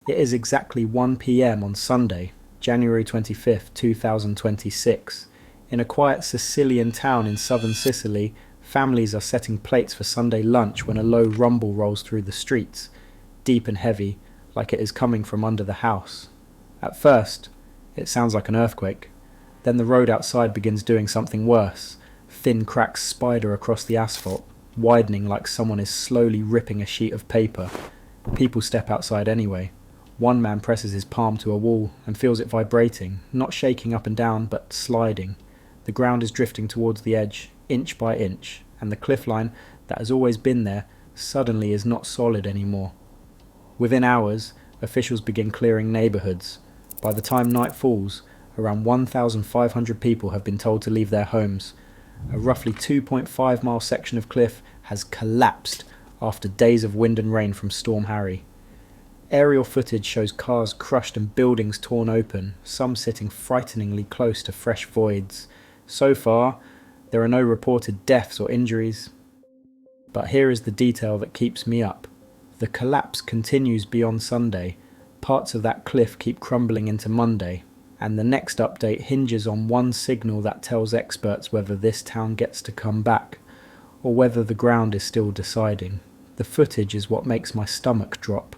It is exactly 1 p.m. on Sunday, January 25th, 2026. In a quiet Sicilian town in southern Sicily, families are setting plates for Sunday lunch when a low rumble rolls through the streets, deep and heavy, like it is coming from under the house. At first, it sounds like an earthquake. Then the road outside begins doing something worse. Thin cracks spider across the asphalt, widening like someone is slowly ripping a sheet of paper. People step outside anyway. One man presses his palm to a wall and feels it vibrating, not shaking up and down, but sliding. The ground is drifting towards the edge, inch by inch, and the cliff line that has always been there suddenly is not solid anymore. Within hours, officials begin clearing neighbourhoods. By the time night falls, around 1,500 people have been told to leave their homes. A roughly 2.5-mile section of cliff has collapsed after days of wind and rain from Storm Harry. Aerial footage shows cars crushed and buildings torn open, some sitting frighteningly close to fresh voids. So far, there are no reported deaths or injuries. But here is the detail that keeps me up. The collapse continues beyond Sunday. Parts of that cliff keep crumbling into Monday, and the next update hinges on one signal that tells experts whether this town gets to come back, or whether the ground is still deciding. The footage is what makes my stomach drop.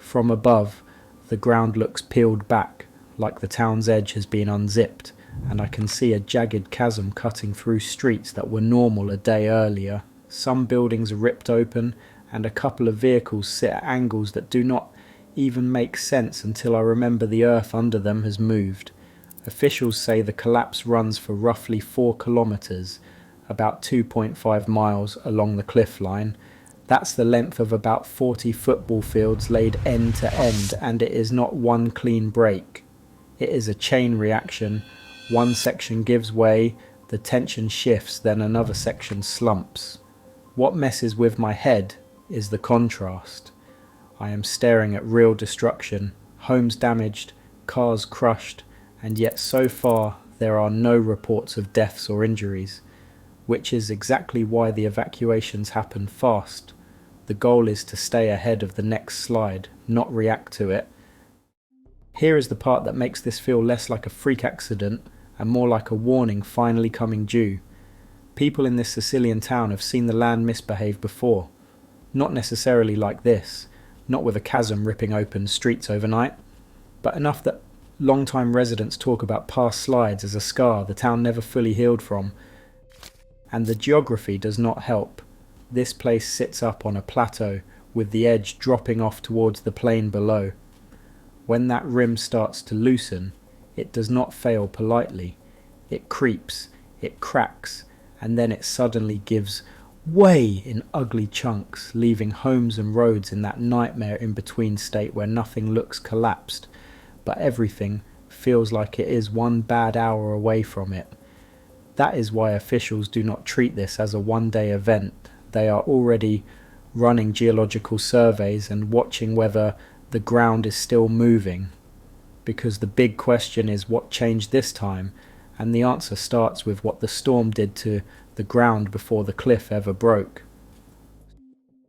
From above, the ground looks peeled back, like the town's edge has been unzipped, and I can see a jagged chasm cutting through streets that were normal a day earlier. Some buildings are ripped open, and a couple of vehicles sit at angles that do not even make sense until I remember the earth under them has moved. Officials say the collapse runs for roughly 4 kilometres, about 2.5 miles along the cliff line. That's the length of about 40 football fields laid end to end, and it is not one clean break. It is a chain reaction. One section gives way, the tension shifts, then another section slumps. What messes with my head is the contrast. I am staring at real destruction, homes damaged, cars crushed, and yet so far there are no reports of deaths or injuries, which is exactly why the evacuations happen fast. The goal is to stay ahead of the next slide, not react to it. Here is the part that makes this feel less like a freak accident and more like a warning finally coming due. People in this Sicilian town have seen the land misbehave before. Not necessarily like this, not with a chasm ripping open streets overnight, but enough that long-time residents talk about past slides as a scar the town never fully healed from. And the geography does not help. This place sits up on a plateau, with the edge dropping off towards the plain below. When that rim starts to loosen, it does not fail politely. It creeps, it cracks, and then it suddenly gives way in ugly chunks, leaving homes and roads in that nightmare in-between state where nothing looks collapsed, but everything feels like it is one bad hour away from it. That is why officials do not treat this as a one-day event. They are already running geological surveys and watching whether the ground is still moving. Because the big question is what changed this time, and the answer starts with what the storm did to the ground before the cliff ever broke.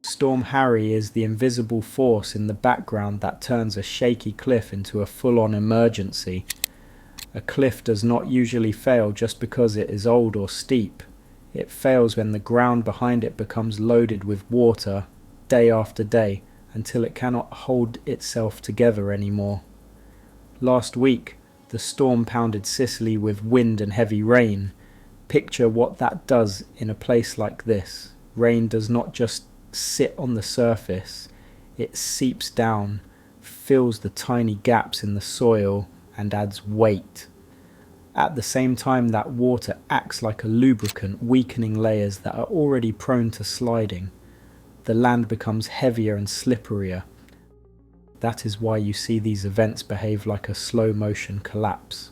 Storm Harry is the invisible force in the background that turns a shaky cliff into a full-on emergency. A cliff does not usually fail just because it is old or steep. It fails when the ground behind it becomes loaded with water day after day until it cannot hold itself together anymore. Last week, the storm pounded Sicily with wind and heavy rain. Picture what that does in a place like this. Rain does not just sit on the surface, it seeps down, fills the tiny gaps in the soil, and adds weight. At the same time, that water acts like a lubricant, weakening layers that are already prone to sliding. The land becomes heavier and slipperier. That is why you see these events behave like a slow-motion collapse.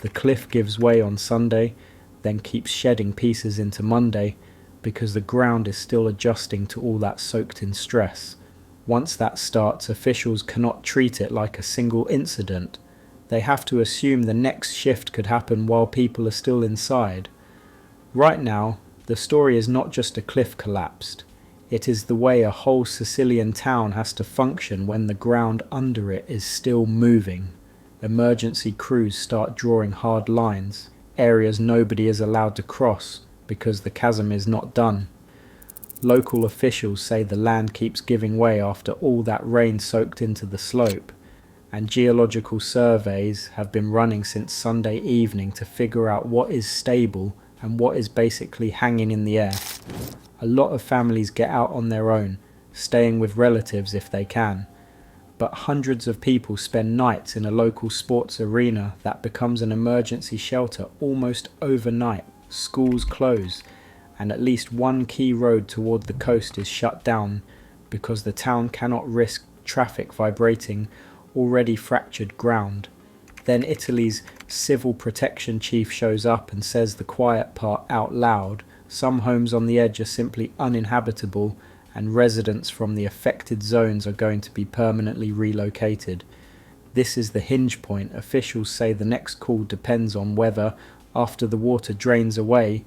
The cliff gives way on Sunday, then keeps shedding pieces into Monday, because the ground is still adjusting to all that soaked-in stress. Once that starts, officials cannot treat it like a single incident. They have to assume the next shift could happen while people are still inside. Right now, the story is not just a cliff collapsed. It is the way a whole Sicilian town has to function when the ground under it is still moving. Emergency crews start drawing hard lines, areas nobody is allowed to cross because the chasm is not done. Local officials say the land keeps giving way after all that rain soaked into the slope, and geological surveys have been running since Sunday evening to figure out what is stable and what is basically hanging in the air. A lot of families get out on their own, staying with relatives if they can, but hundreds of people spend nights in a local sports arena that becomes an emergency shelter almost overnight. Schools close, and at least one key road toward the coast is shut down because the town cannot risk traffic vibrating already fractured ground. Then Italy's civil protection chief shows up and says the quiet part out loud. Some homes on the edge are simply uninhabitable, and residents from the affected zones are going to be permanently relocated. This is the hinge point. Officials say the next call depends on whether, after the water drains away,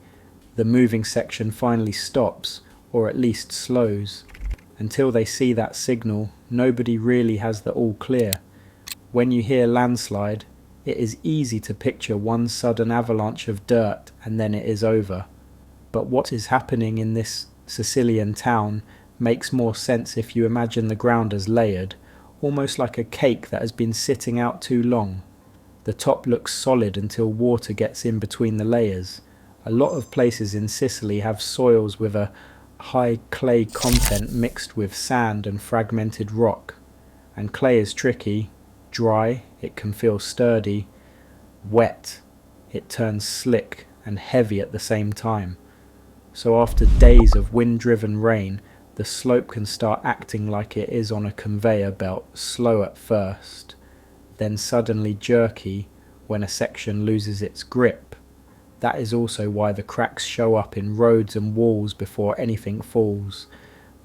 the moving section finally stops, or at least slows. Until they see that signal, nobody really has the all clear. When you hear landslide, it is easy to picture one sudden avalanche of dirt and then it is over. But what is happening in this Sicilian town makes more sense if you imagine the ground as layered, almost like a cake that has been sitting out too long. The top looks solid until water gets in between the layers. A lot of places in Sicily have soils with a high clay content mixed with sand and fragmented rock. And clay is tricky. Dry, it can feel sturdy. Wet, it turns slick and heavy at the same time. So after days of wind-driven rain, the slope can start acting like it is on a conveyor belt, slow at first, then suddenly jerky when a section loses its grip. That is also why the cracks show up in roads and walls before anything falls.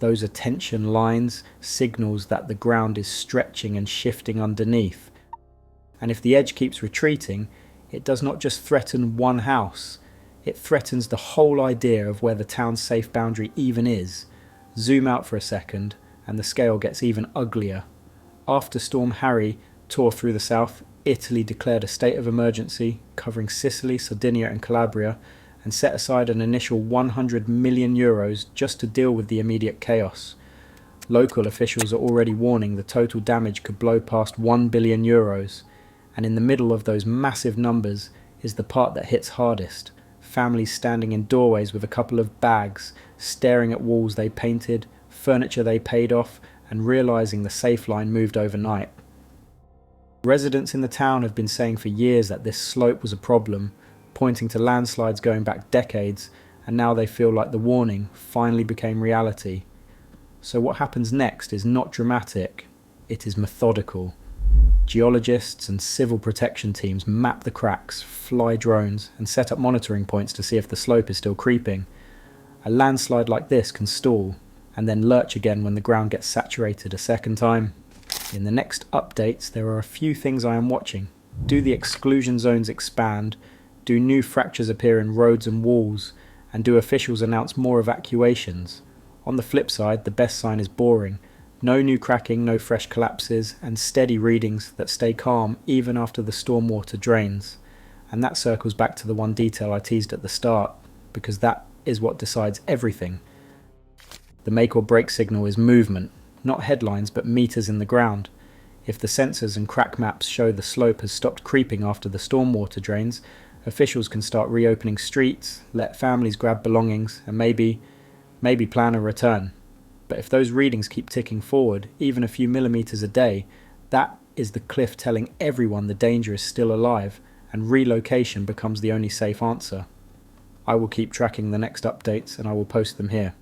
Those are tension lines, signals that the ground is stretching and shifting underneath. And if the edge keeps retreating, it does not just threaten one house, it threatens the whole idea of where the town's safe boundary even is. Zoom out for a second, and the scale gets even uglier. After Storm Harry tore through the south, Italy declared a state of emergency, covering Sicily, Sardinia and Calabria, and set aside an initial €100 million just to deal with the immediate chaos. Local officials are already warning the total damage could blow past €1 billion, and in the middle of those massive numbers is the part that hits hardest. Families standing in doorways with a couple of bags, staring at walls they painted, furniture they paid off, and realising the safe line moved overnight. Residents in the town have been saying for years that this slope was a problem, pointing to landslides going back decades, and now they feel like the warning finally became reality. So what happens next is not dramatic, it is methodical. Geologists and civil protection teams map the cracks, fly drones, and set up monitoring points to see if the slope is still creeping. A landslide like this can stall, and then lurch again when the ground gets saturated a second time. In the next updates, there are a few things I am watching. Do the exclusion zones expand? Do new fractures appear in roads and walls? And do officials announce more evacuations? On the flip side, the best sign is boring. No new cracking, no fresh collapses, and steady readings that stay calm even after the stormwater drains. And that circles back to the one detail I teased at the start, because that is what decides everything. The make or break signal is movement, not headlines but meters in the ground. If the sensors and crack maps show the slope has stopped creeping after the stormwater drains, officials can start reopening streets, let families grab belongings, and maybe plan a return. But if those readings keep ticking forward, even a few millimeters a day, that is the cliff telling everyone the danger is still alive, and relocation becomes the only safe answer. I will keep tracking the next updates and I will post them here.